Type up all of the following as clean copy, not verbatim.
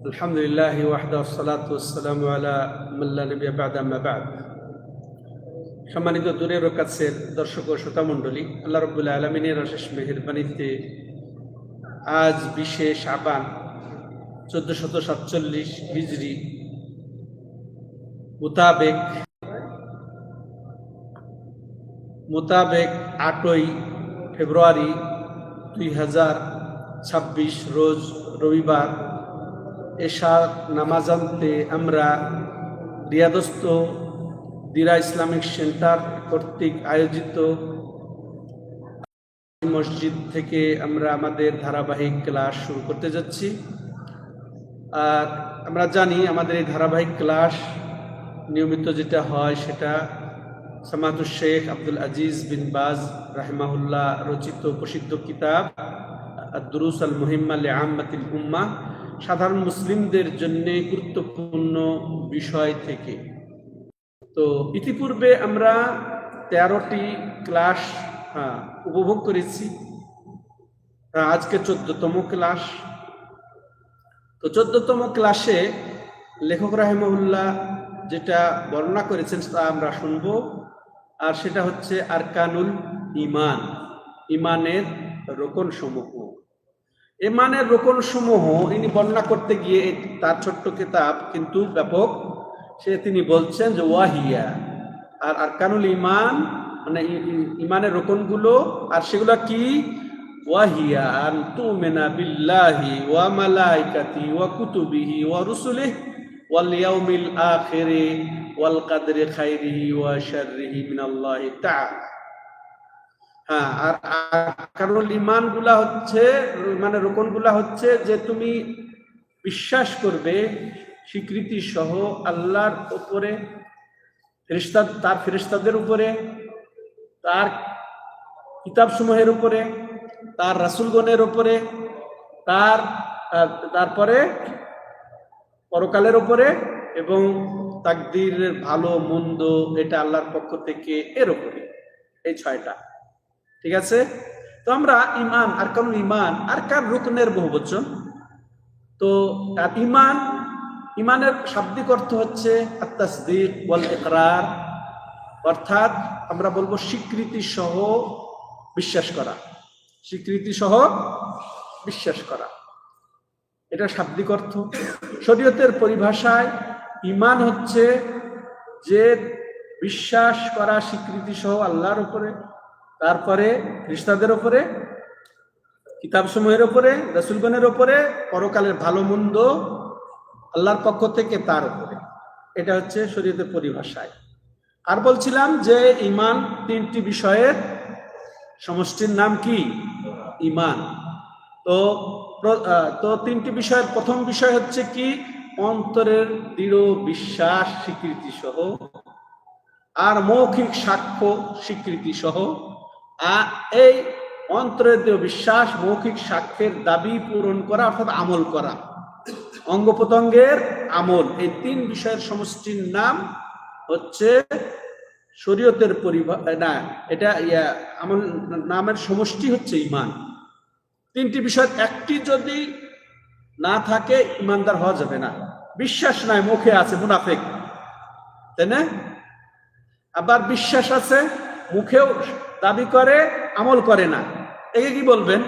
আলহামদুলিল্লাহ ওয়াহদা ওয়াসসালাতু ওয়াসসালামু আলা মান লা নাবিয়্যা বা'দা আম্মা বা'দ। সম্মানিত দূরের ও কাছের দর্শক ও শ্রোতা মণ্ডলী, আল্লাহ রাব্বুল আলামিনের অশেষ মেহেরবানিতে আজ 20শে শাবান 1447 হিজরি মোতাবেক 8ই ফেব্রুয়ারি 2026 রোজ রবিবার এশার নামাজান্তে আমরা রিয়াদস্থ দিরা ইসলামিক সেন্টার কর্তৃক আয়োজিত মসজিদ থেকে আমরা আমাদের ধারাবাহিক ক্লাস শুরু করতে যাচ্ছি। আর আমরা জানি আমাদের এই ধারাবাহিক ক্লাস নিয়মিত যেটা হয় সেটা সামাতুল শেখ আব্দুল আজিজ বিন বাজ রাহিমাহুল্লাহ রচিত প্রসিদ্ধ কিতাব আদ-দুরুস আল-মুহিম্মা লিআম্মাতিল উম্মাহ, সাধারণ মুসলিমদের জন্য গুরুত্বপূর্ণ বিষয় থেকে। তো ইতিপূর্বে আমরা 13টি ক্লাস উপভোগ করেছি। আজকে 14তম ক্লাস। তো 14তম ক্লাসে লেখক রাহিমাহুল্লাহ যেটা বর্ণনা করেছেন তা আমরা শুনব। আর সেটা হচ্ছে আরকানুল ঈমান, ঈমানের রোকন সমূহ। ঈমানের রোকন সমূহ ইনি বর্ণনা করতে গিয়ে তার ছোট্ট কিতাব কিন্তু ব্যাপক, তিনি বলছেন যে ওয়াহিয়া, আর আরকানুল ঈমান মানে ঈমানের রোকনগুলো, আর সেগুলো কি? ওয়াহিয়া আন তুমিনা বিল্লাহি ওয়া মালাইকাতি ওয়া কুতুবিহি ওয়া রুসুলিহি ওয়াল ইয়াউমিল আখিরি ওয়াল কদরি খাইরিহি ওয়া শাররিহি মিনাল্লাহি তাআলা। আর আরকানুল ঈমান গুলা হচ্ছে, মানে রোকন গুলা হচ্ছে যে তুমি বিশ্বাস করবে স্বীকৃতি সহ আল্লাহর উপরে, তার ফেরেশতাদের উপরে, তার কিতাব সমূহের উপরে, তার রাসূলগণের উপরে, তারপরে পরকালের উপরে, এবং তাকদীরের ভালো মন্দ এটা আল্লাহর পক্ষ থেকে, এর উপরে। এই 6টা, ঠিক আছে? তো আমরা ঈমান, আরকানুল ঈমান, আরকান রুকনের বহুবচন। তো ঈমানের শাব্দিক অর্থ হচ্ছে আত-তাসদীক ওয়াল ইকরার, অর্থাৎ আমরা বলবো স্বীকৃতি সহ বিশ্বাস করা, স্বীকৃতি সহ বিশ্বাস করা, এটা শাব্দিক অর্থ। শরীয়তের পরিভাষায় ঈমান হচ্ছে যে বিশ্বাস করা স্বীকৃতি সহ আল্লাহর উপরে, তারপরে ফেরেশতাদের উপরে, কিতাবসমূহের উপরে, রাসূলগণের উপরে, পরকালের ভালো মন্দ আল্লাহর পক্ষ থেকে তার উপরে। এটা হচ্ছে শরীয়তের পরিভাষায়। আর বলছিলাম যে ঈমান 3টি বিষয়ের সমষ্টির নাম কি? ঈমান। তো 3টি বিষয়ের প্রথম বিষয় হচ্ছে কি? অন্তরের দৃঢ় বিশ্বাস স্বীকৃতি সহ, আর মৌখিক সাক্ষ্য স্বীকৃতি সহ। এই অন্তরের দৃঢ় বিশ্বাস, মৌখিক সাক্ষ্যের দাবি পূরণ করা, অর্থাৎ আমল করা, অঙ্গ প্রত্যঙ্গের আমল, এই 3 বিষয়ের সমষ্টির নাম হচ্ছে শরীয়তের এটা আমল নামের সমষ্টি হচ্ছে ঈমান। 3টি বিষয় একটি যদি না থাকে ঈমানদার হওয়া যাবে না। বিশ্বাস নাই, মুখে আছে, মুনাফিক, তাই না? আবার বিশ্বাস আছে, মুখেও দাবি করে, আমল করে না, একে কি বলবেন?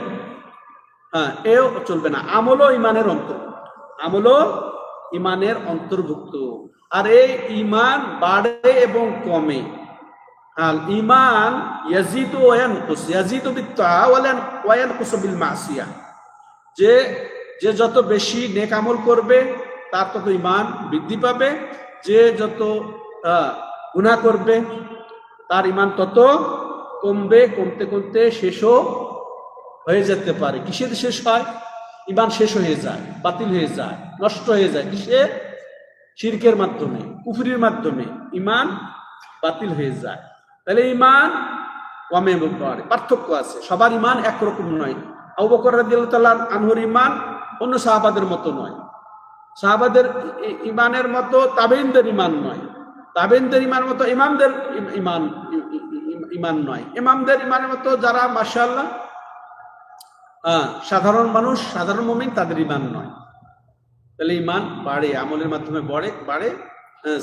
এও চলবে না। আমলও ঈমানের অন্তর্ভুক্ত, আমলও ঈমানের অন্তর্ভুক্ত। আর এই ঈমান বাড়ে এবং কমে। ঈমান ইয়াজিদু ওয়া ইয়ানকুস, ইয়াজিদু বিত-তাআ ওয়া ইয়ানকুসু বিল মাসিয়া। যে যত বেশি নেক আমল করবে তার তত ঈমান বৃদ্ধি পাবে, যে যত গুনাহ করবে তার ঈমান তত কমবে, কমতে কমতে শেষও হয়ে যেতে পারে। কিসের শেষ হয়? ঈমান শেষ হয়ে যায়, বাতিল হয়ে যায়, নষ্ট হয়ে যায়। কিসে? শিরকের মাধ্যমে, কুফরির মাধ্যমে ঈমান বাতিল হয়ে যায়। তাহলে ঈমান কমে বাড়ে, পার্থক্য আছে। সবার ঈমান একরকম নয়। আবু বকর রাদিয়াল্লাহু তাআলা আনহুর ঈমান অন্য সাহাবাদের মতো নয়, সাহাবাদের ঈমানের মতো তাবেঈনদের ঈমান নয়, তাবেঈনদের ঈমান মতো ইমামদের ঈমান নয়, ইমামদের ঈমানের মতো যারা মাশাআল্লাহ সাধারণ মানুষ, সাধারণ মুমিন, তাদের ঈমান নয়। তাহলে ইমান বাড়ে, আমলের মাধ্যমে বাড়ে।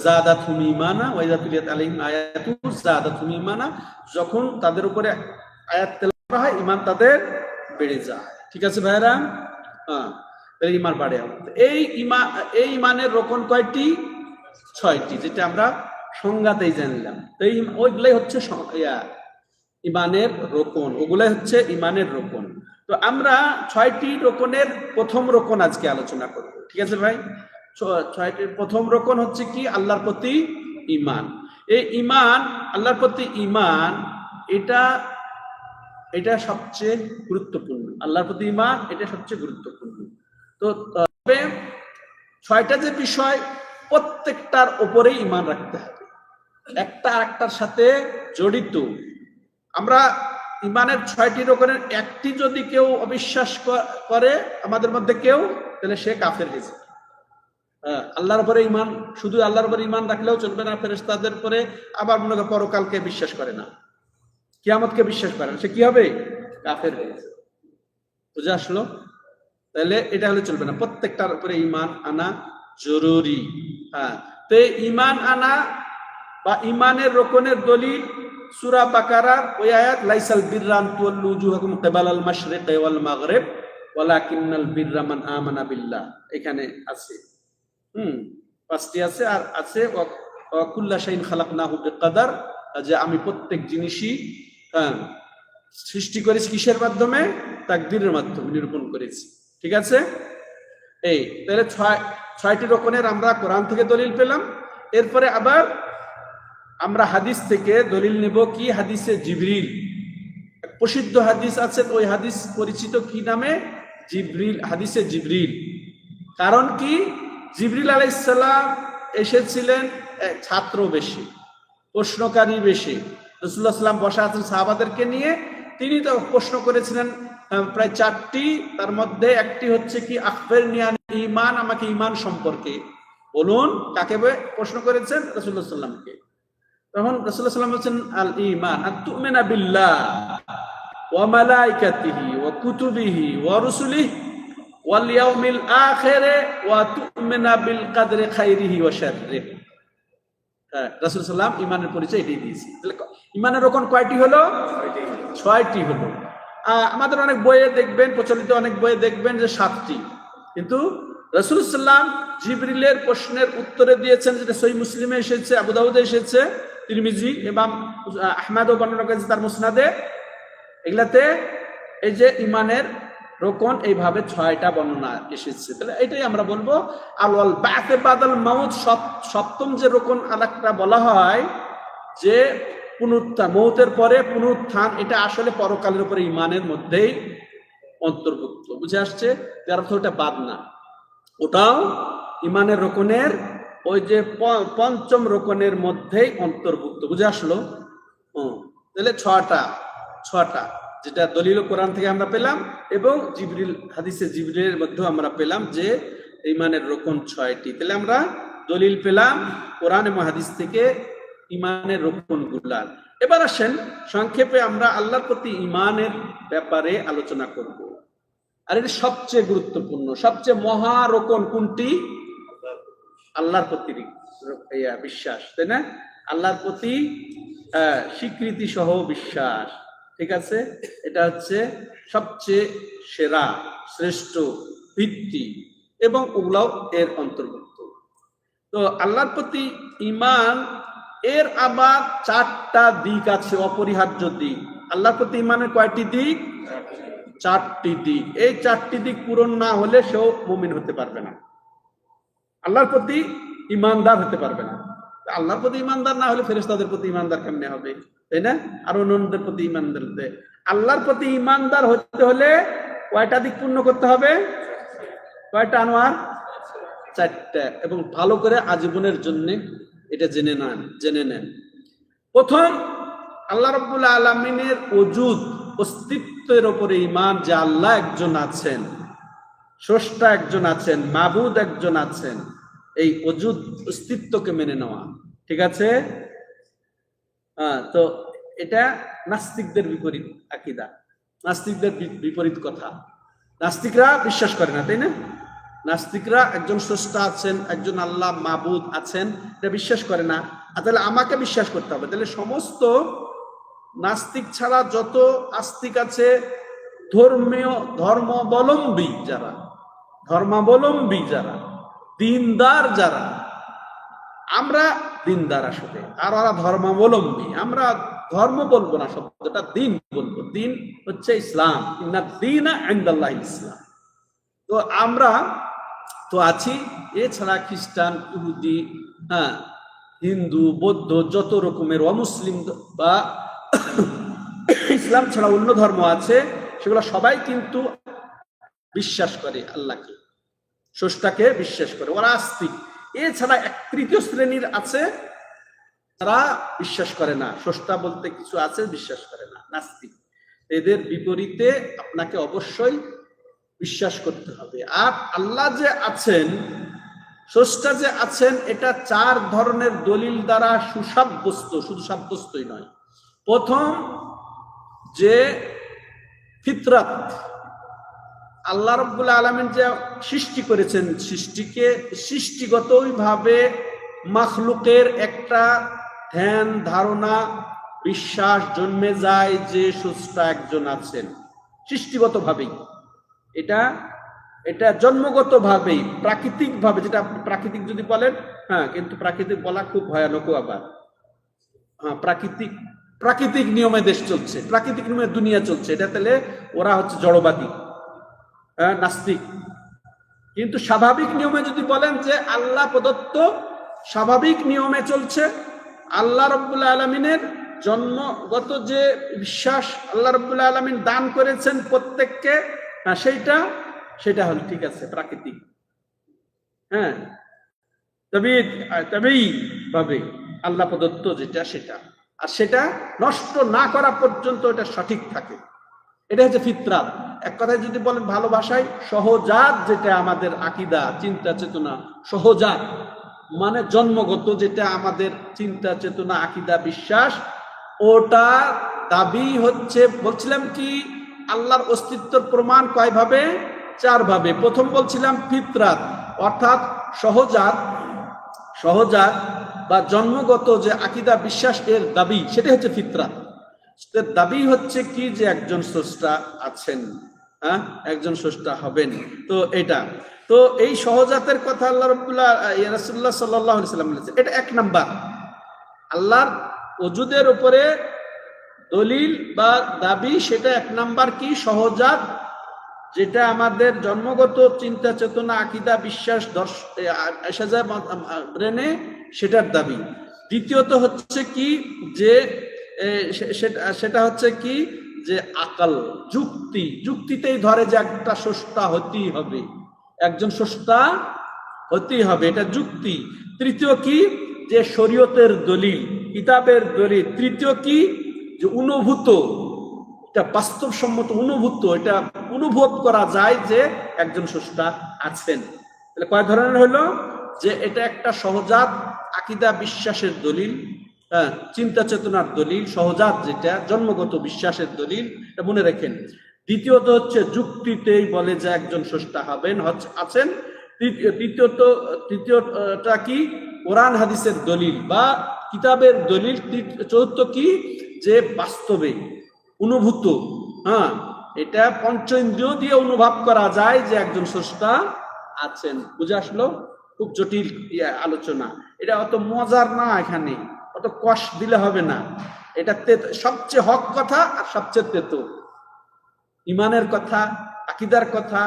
জাদাতুহুম ঈমানা ওয়া ইযা তুলিয়াত আলাইহিম আয়াতুহু জাদাতুহুম ঈমানা, যখন তাদের উপরে আয়াত তেলাওয়াত করা হয় ইমান তাদের বেড়ে যায়। ঠিক আছে ভাইরা? হ্যাঁ, তাহলে ইমান বাড়ে। এই ইমানের রোকন কয়টি? 6টি, যেটা আমরা সংজ্ঞাতেই জানলাম। তো ওইগুলাই হচ্ছে ইমানের রোকন, ওগুলাই হচ্ছে ইমানের রোকন। তো আমরা 6টি রোকনের প্রথম রোকন আজকে আলোচনা করব। ঠিক আছে ভাই? 6টি প্রথম রোকন হচ্ছে কি? আল্লাহর প্রতি ঈমান। এই ঈমান, আল্লাহর প্রতি ঈমান, এটা সবচেয়ে গুরুত্বপূর্ণ। আল্লাহর প্রতি ঈমান এটা সবচেয়ে গুরুত্বপূর্ণ। তো তবে 6টা যে বিষয়, প্রত্যেকটার উপরেই ঈমান রাখতে হবে, একটা আরেকটার সাথে জড়িত। আমরা ঈমানের 6টি রোকনের একটি যদি কেউ অবিশ্বাস করে আমাদের মধ্যে কেউ, তাহলে সে কাফের হয়ে যাবে। আল্লাহর উপরে ঈমান, শুধু আল্লাহর উপরে ঈমান রাখলেও চলবে না, ফেরেশতাদের উপরে, আবার মনে করে পরকালকে বিশ্বাস করে না, কিয়ামতকে বিশ্বাস করে না, সে কি হবে? কাফের হয়ে যাবে। বুঝে আসলো? তাহলে এটা হলে চলবে না, প্রত্যেকটার উপরে ঈমান আনা জরুরি। হ্যাঁ, তো ঈমান আনা বা ঈমানের রোকনের দলিল সূরা বাকারার ওই আয়াত, লাইসাল বিররা আন তুওয়াল্লু উজুহাকুম কিবালাল মাশরিকি ওয়াল মাগরিব ওয়ালাকিন্নাল বিররা মান আমানা বিল্লাহ, এখানে আছে। 5টি আছে। আর আছে ওয়া কুল্লা শাইইন খালাকনাহু বিকদার, যে আমি প্রত্যেক জিনিসই সৃষ্টি করেছি কিসের মাধ্যমে? তাকদীরের মাধ্যমে নিরূপণ করেছি। ঠিক আছে? এই তাহলে 6টি রোকনের আমরা কোরআন থেকে দলিল পেলাম। এরপরে আবার আমরা হাদিস থেকে দলিল নেব। কি? হাদিসে জিবরিল, প্রসিদ্ধ হাদিস আছে, ওই হাদিস পরিচিত কি নামে? জিবরিল, হাদিসে জিবরিল। কারণ কি? জিবরিল আলাইহিস সালাম এসেছিলেন ছাত্র বেশি, প্রশ্নকারী বেশি। রাসূলুল্লাহ সাল্লাল্লাহু আলাইহি ওয়াসাল্লাম বসা আছেন সাহাবাদেরকে নিয়ে, তিনি তো প্রশ্ন করেছিলেন প্রায় 4টি। তার মধ্যে একটি হচ্ছে কি? আখবিরনি আন ঈমান, আমাকে ঈমান সম্পর্কে বলুন। কাকে প্রশ্ন করেছেন? রাসূলুল্লাহ সাল্লাল্লাহু আলাইহি ওয়াসাল্লামকে। তখন রাসূলুল্লাহ সাল্লাল্লাহু আলাইহি ওয়াসাল্লাম বলেছেন, আল ঈমান আন তু'মিনা বিল্লাহ ওয়া মালাইকাতিহি ওয়া কুতুবিহি ওয়া রুসুলিহি ওয়াল ইয়াউমিল আখিরি ওয়া তু'মিনা বিল কদরি খাইরিহি ওয়া শাররিহি। রাসূল সাল্লাল্লাহু আলাইহি ওয়াসাল্লাম ঈমানের পরিচয় এটাই দিয়েছে। তাহলে ঈমানের রকম কয়টি হলো? 6টি হলো। আমাদের অনেক বইয়ে দেখবেন, প্রচলিত অনেক বইয়ে দেখবেন যে 7টি, কিন্তু রাসূল সাল্লাল্লাহু আলাইহি ওয়াসাল্লাম জিবরিলের প্রশ্নের উত্তরে দিয়েছেন, যেটা সহিহ মুসলিমে এসেছে, আবু দাউদে এসেছে, তিরমিজি এবং আহমদও বর্ণনা করেছে তার মুসনাদে। এগুলাতে এই যে ঈমানের রোকন এইভাবে 6টা বর্ণনা এসেছে। তাহলে এটাই আমরা বলবো। আল বা'থ বাদাল মাউত, 7ম যে রোকন আরেকটা বলা হয় যে পুনরুত্থান, মৌতের পরে পুনরুত্থান, এটা আসলে পরকালের উপরে ঈমানের মধ্যেই অন্তর্ভুক্ত। বুঝে আসছে? তার অর্থ ওটা বাদ না, ওটাও ঈমানের রোকনের ওই যে 5ম রোকনের মধ্যেই অন্তর্ভুক্ত। বুঝে আসলো? তাহলে 6টা যেটা দলিল কোরআন থেকে আমরা পেলাম, এবং জিবরিল, হাদিসে জিবরিলের মধ্যেও আমরা পেলাম যে ঈমানের রোকন 6টি। তাহলে আমরা দলিল পেলাম কোরআন এবং হাদিস থেকে ঈমানের রোকনগুলার। এবার আসেন সংক্ষেপে আমরা আল্লাহর প্রতি ঈমানের ব্যাপারে আলোচনা করব। আর এটা সবচেয়ে গুরুত্বপূর্ণ, সবচেয়ে মহা রোকন কোনটি? আল্লাহর প্রতি বিশ্বাস, তাই না? আল্লাহর প্রতি স্বীকৃতি সহ বিশ্বাস। ঠিক আছে? এটা হচ্ছে সবচেয়ে সেরা, শ্রেষ্ঠ ভিত্তি, এবং ওগুলাও এর অন্তর্ভুক্ত। তো আল্লাহর প্রতি ঈমান এর আবার 4টা দিক আছে, অপরিহার্য দিক। আল্লাহর প্রতি ঈমানের কয়টি দিক? 4টি দিক। এই 4টি দিক পূরণ না হলে সেও মুমিন হতে পারবে না, আল্লাহর প্রতি ঈমানদার হতে পারবে না। আল্লাহর প্রতি ঈমানদার না হলে ফেরেশতাদের প্রতি ঈমানদার কেমনে হবে? তাই না? আর অন্যদের প্রতি ঈমানদার হতে, আল্লাহর প্রতি ঈমানদার হতে হলে কয়টা দিক পূর্ণ করতে হবে? কয়টা আনোয়ার? 4টা। এবং ভালো করে আজীবনের জন্য এটা জেনে নেন। প্রথম, আল্লাহ রাব্বুল আলামিনের ওজুদ, অস্তিত্বের উপরে ঈমান, যে আল্লাহ একজন আছেন, স্রষ্টা একজন আছেন, মাবুদ একজন আছেন, এই ওজুদ অস্তিত্বকে মেনে নেওয়া। ঠিক আছে? তো এটা নাস্তিকদের বিপরীত আকীদা, নাস্তিকদের বিপরীত কথা। নাস্তিকরা বিশ্বাস করে না, তাই না? নাস্তিকরা একজন স্রষ্টা আছেন, একজন আল্লাহ মাবুদ আছেন, এটা বিশ্বাস করে না। আর তাহলে আমাকে বিশ্বাস করতে হবে। তাহলে সমস্ত নাস্তিক ছাড়া যত আস্তিক আছে, ধর্মাবলম্বী যারা দিনদার যারা, আমরা দিনদার আসলে, আর ওরা ধর্মাবলম্বী। আমরা ধর্ম বলবো না, শব্দটা দিন বলবো। দিন হচ্ছে ইসলাম, ইন্না দীনা ইনদাল্লাহ ইসলাম। তো আমরা তো আছি। এছাড়া খ্রিস্টান, ইহুদি, হ্যাঁ, হিন্দু, বৌদ্ধ, যত রকমের অমুসলিম বা ইসলাম ছাড়া অন্য ধর্ম আছে, সেগুলো সবাই কিন্তু বিশ্বাস করে আল্লাহকে, স্রষ্টাকে বিশ্বাস করে, ওরা আস্তিক। এছাড়া এক তৃতীয় শ্রেণীর আছে তারা বিশ্বাস করে না, স্রষ্টা বলতে কিছু আছে, বিশ্বাস করে না, নাস্তিক। এদের বিপরীতে আপনাকে অবশ্যই বিশ্বাস করতে হবে। আর আল্লাহ যে আছেন, স্রষ্টা যে আছেন, এটা 4 ধরনের দলিল দ্বারা সুসাব্যস্ত, শুধু সাব্যস্তই নয়। প্রথম, যে ফিতরাত, আল্লাহ রাব্বুল আলামিন যে সৃষ্টি করেছেন, সৃষ্টিগতই ভাবে মাখলুকের একটা ধ্যান, ধারণা, বিশ্বাস জন্মে যায় যে স্রষ্টা একজন আছেন, সৃষ্টিগত ভাবেই। এটা জন্মগত ভাবেই, প্রাকৃতিক ভাবে, যেটা প্রাকৃতিক যদি বলেন, হ্যাঁ, কিন্তু প্রাকৃতিক বলা খুব ভয়ানক। আবার হ্যাঁ, প্রাকৃতিক নিয়মে দেশ চলছে, প্রাকৃতিক নিয়মে দুনিয়া চলছে, এটা তাহলে ওরা হচ্ছে জড়বাদী, নাস্তিক। কিন্তু স্বাভাবিক নিয়মে যদি বলেন যে আল্লাহ প্রদত্ত স্বাভাবিক নিয়মে চলছে, আল্লাহ রাব্বুল আলামিনের জন্মগত যে বিশ্বাস আল্লাহ রাব্বুল আলামিন দান করেছেন প্রত্যেককে, সেটা হল ঠিক আছে, প্রাকৃতিক। হ্যাঁ, তবেই ভাবে আল্লাহ প্রদত্ত যেটা, সেটা, আর সেটা নষ্ট না করা পর্যন্ত এটা সঠিক থাকে। এটা হচ্ছে ফিতরাত। এক কথায় যদি বলেন ভালো ভাষায়, সহজাত, যেটা আমাদের আকীদা, চিন্তা চেতনা, সহজাত মানে জন্মগত, যেটা আমাদের চিন্তা চেতনা, আকীদা, বিশ্বাস, ওটা দাবি হচ্ছে, বলছিলাম কি, আল্লাহর অস্তিত্বের প্রমাণ কয় ভাবে? 4 ভাবে। প্রথম বলছিলাম ফিতরাত, অর্থাৎ সহজাত বা জন্মগত যে আকীদা, বিশ্বাস, এর দাবি, সেটা হচ্ছে ফিতরাত। দাবি হচ্ছে কি, যে একজন স্রষ্টা আছেন, হ্যাঁ, একজন স্রষ্টা হবেন। তো এটা, তো এই সহজাতের কথা আল্লাহ রাসূলুল্লাহ সাল্লাল্লাহু আলাইহি ওয়াসাল্লাম বলেছেন। এটা 1 নাম্বার। আল্লাহর ওজুদের উপরে দলিল বা দাবি, সেটা 1 নাম্বার কি, সহজাত, যেটা আমাদের জন্মগত চিন্তা চেতনা, আকীদা, বিশ্বাস, ব্রেনে, সেটার দাবি। দ্বিতীয়ত হচ্ছে কি, যে সেটা হচ্ছে কি, যে আকাল, যুক্তিতেই ধরে যে একটা স্রষ্টা হতেই হবে, একজন স্রষ্টা হতেই হবে, এটা যুক্তি। তৃতীয় কি, যে শরীয়তের দলিল, কিতাবের দলিল। তৃতীয় কি, যে অনুভূত, এটা বাস্তবসম্মত অনুভূত, এটা অনুভব করা যায় যে একজন স্রষ্টা আছেন। তাহলে কয় ধরনের হলো? যে এটা একটা সহজাত আকীদা, বিশ্বাসের দলিল, চিন্তা চেতনার দলিল, সহজাত, যেটা জন্মগত বিশ্বাসের দলিল, এটা মনে রাখেন। দ্বিতীয়ত হচ্ছে যুক্তিতেই বলে যে একজন স্রষ্টা হবেন, আছেন। তৃতীয়টা কি, কোরআন হাদিসের দলিল বা কিতাবের দলিল। চতুর্থ কি, যে বাস্তবে অনুভূত, হ্যাঁ, এটা পঞ্চ ইন্দ্রিয় দিয়ে অনুভব করা যায় যে একজন স্রষ্টা আছেন। বুঝে আসলো? খুব জটিল আলোচনা, এটা অত মজার না, এখানে অত কষ্ট দিলে হবে না। এটা সবচেয়ে হক কথা আর সবচেয়ে তেতো। ইমানের কথা, আকীদার কথা,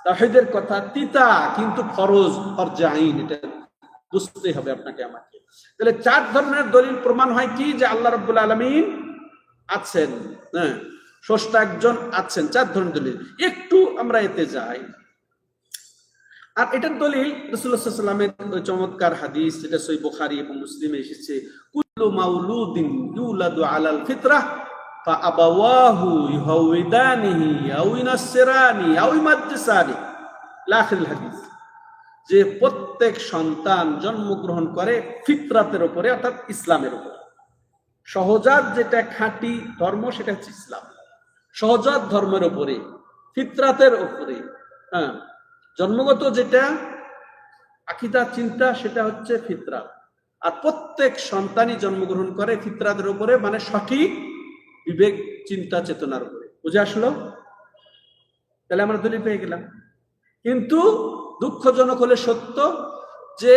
তাওহীদের কথা তিতা, কিন্তু ফরজে আইন, এটা বুঝতেই হবে আপনাকে, আমাকে। তাহলে 4 ধরনের দলিল প্রমাণ হয় কি, যে আল্লাহ রাব্বুল আলামিন আছেন, হ্যাঁ, স্রষ্টা একজন আছেন। 4 ধরনের দলিল। একটু আমরা এতে যাই। আর এটার দলিল রাসূলুল্লাহ সাল্লাল্লাহু আলাইহি ওয়াসাল্লামের চমৎকার হাদিস, যেটা সহিহ বুখারী এবং মুসলিমে এসেছে, কুল্লু মাউলুদিন ইউলাদু আলাল ফিতরাহ ফাআবাওয়াহু ইউহাউইদানিহি আও ইউনাসসিরানি আও ইউমাজ্জিসানি, আখিরুল হাদিস। যে প্রত্যেক সন্তান জন্মগ্রহণ করে ফিতরাতের উপরে, অর্থাৎ ইসলামের উপরে। সহজাত যেটা খাঁটি ধর্ম, সেটা হচ্ছে ইসলাম। সহজাত ধর্মের উপরে, ফিতরাতের উপরে, হ্যাঁ, জন্মগত যেটা আকীদা চিন্তা সেটা হচ্ছে ফিতরাত। আর প্রত্যেক সন্তানই জন্মগ্রহণ করে ফিতরাতের উপরে, মানে সঠিক বিবেক চিন্তা চেতনার উপরে। বুঝে আসলো? তাহলে আমরা দলিল পেয়ে গেলাম। কিন্তু দুঃখজনক হলে সত্য যে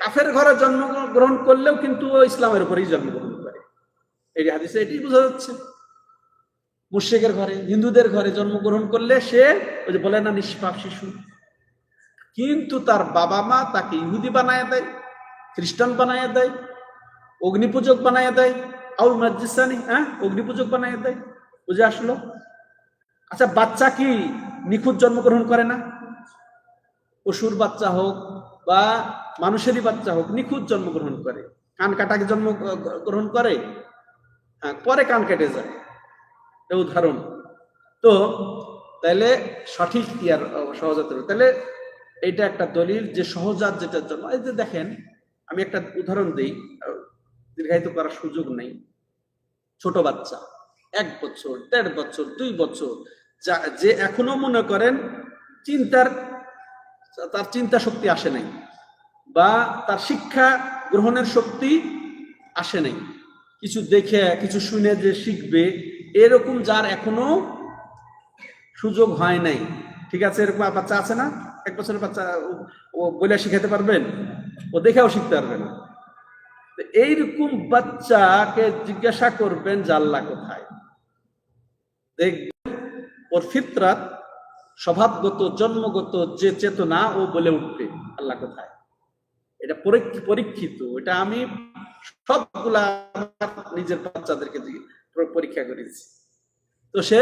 কাফের ঘরে জন্মগ্রহণ করলেও কিন্তু ও ইসলামের উপরেই জন্মগ্রহণ করে। এই হাদিসে এটি বোঝা যাচ্ছে। মুশরিকের ঘরে, হিন্দুদের ঘরে জন্মগ্রহণ করলে সে ওই যে বলে না নিষ্পাপ শিশু, কিন্তু তার বাবা মা তাকে ইহুদি বানায় দেয়, খ্রিস্টান বানায় দেয়, অগ্নিপূজক বানায় দেয়, আউল মাজিসানি, অগ্নিপূজক বানায় দেয়। বুঝে আসলো? আচ্ছা, বাচ্চা কি নিখুঁত জন্মগ্রহণ করে না? পশুর বাচ্চা হোক বা মানুষেরই বাচ্চা হোক, নিখুঁত জন্মগ্রহণ করে। কান কাটাকে জন্মগ্রহণ করে, পরে কান কেটে যায়, উদাহরণ। তো তাহলে সঠিক ইয়ার সহজাত, তাহলে এইটা একটা দলিল যে সহজাত যেটার জন্য। এই যে দেখেন, আমি একটা উদাহরণ দিই, দীর্ঘায়িত করার সুযোগ নেই। ছোট বাচ্চা 1 বছর, 1.5 বছর, 2 বছর, যে এখনো মনে করেন তার চিন্তা শক্তি আসে নাই, বা তার শিক্ষা গ্রহণের শক্তি আসে নাই, কিছু দেখে কিছু শুনে যে শিখবে, এরকম যার এখনো সুযোগ হয় নাই, ঠিক আছে? এরকম বাচ্চা আছে না? 1 বছরের বাচ্চা ও বলে শিখাতে পারবেন? ও দেখেও শিখতে পারবে না। এইরকম বাচ্চাকে জিজ্ঞাসা করবেন যে আল্লাহ কোথায়, দেখবেন ওর ফিতরাত, স্বভাবগত জন্মগত যে চেতনা, ও বলে উঠবে আল্লাহ কোথায়। এটা পরীক্ষিত, এটা আমি সবগুলা নিজের বাচ্চাদেরকে পরীক্ষা করেছি। তো সে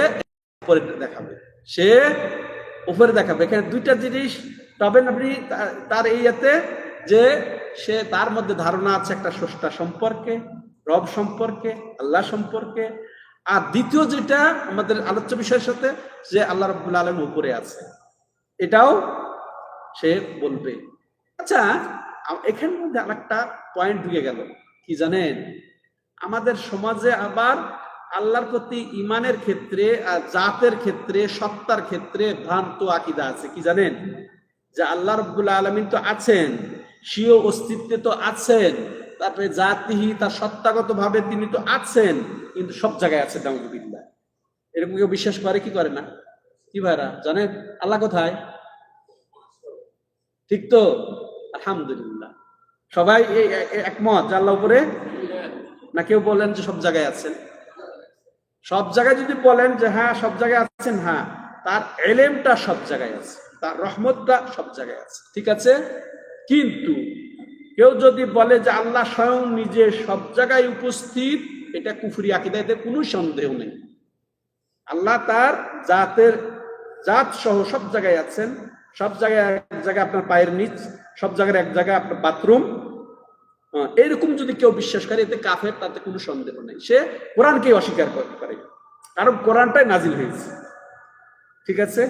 উপরে দেখাবে, সে উপরে দেখাবে। এখানে 2টা জিনিস পাবেন আপনি তার এই এতে, যে সে তার মধ্যে ধারণা আছে একটা স্রষ্টা সম্পর্কে, রব সম্পর্কে, আল্লাহ সম্পর্কে। আর দ্বিতীয় যেটা আমাদের আলোচ্য বিষয়ের সাথে, যে আল্লাহ রাব্বুল আলামিন উপরে আছে, এটাও সে বলবে। আচ্ছা, এখানের মধ্যে আরেকটা পয়েন্ট ঢুকে গেল, কি জানেন? আমাদের সমাজে আবার আল্লাহর প্রতি ইমানের ক্ষেত্রে, জাতের ক্ষেত্রে, সত্তার ক্ষেত্রে ভ্রান্ত আকীদা আছে। কি জানেন? যে আল্লাহ রাব্বুল আলামিন তো আছেন, স্বীয় অস্তিত্বে তো আছেন, তারপরে জাতিহি, তার সত্তাগত ভাবে তিনি তো আছেন, কিন্তু সব জায়গায় আছে নাউযুবিল্লাহ। এরকম কেউ বিশ্বাস করে কি করে না? কি ভাইরা জানেন আল্লাহ কোথায়? ঠিক তো? আলহামদুলিল্লাহ, সবাই একমত যে আল্লাহ উপরে? না কেউ বলেন যে সব জায়গায় আছেন? সব জায়গায় যদি বলেন যে হ্যাঁ সব জায়গায় আছেন, হ্যাঁ, তার এলেমটা সব জায়গায় আছে, তার রহমতটা সব জায়গায় আছে, ঠিক আছে। কিন্তু কেউ যদি বলে যে আল্লাহ স্বয়ং নিজে সব জায়গায় উপস্থিত, এটা কুফরি আকীদা, এতে কোনো সন্দেহ নেই। আল্লাহ তার জাত সহ সব জায়গায় আছেন, সব জায়গায়, এক জায়গায় আপনার পায়ের নিচ, সব জায়গায় এক জায়গায় আপনার বাথরুম। এরকম যদি কেউ বিশ্বাস করে, এতে কাফের, তাতে কোনো সন্দেহ নেই। সে কোরআনকে অস্বীকার করে, কারণ কোরআনটাই নাজিল হয়েছে, ঠিক আছে।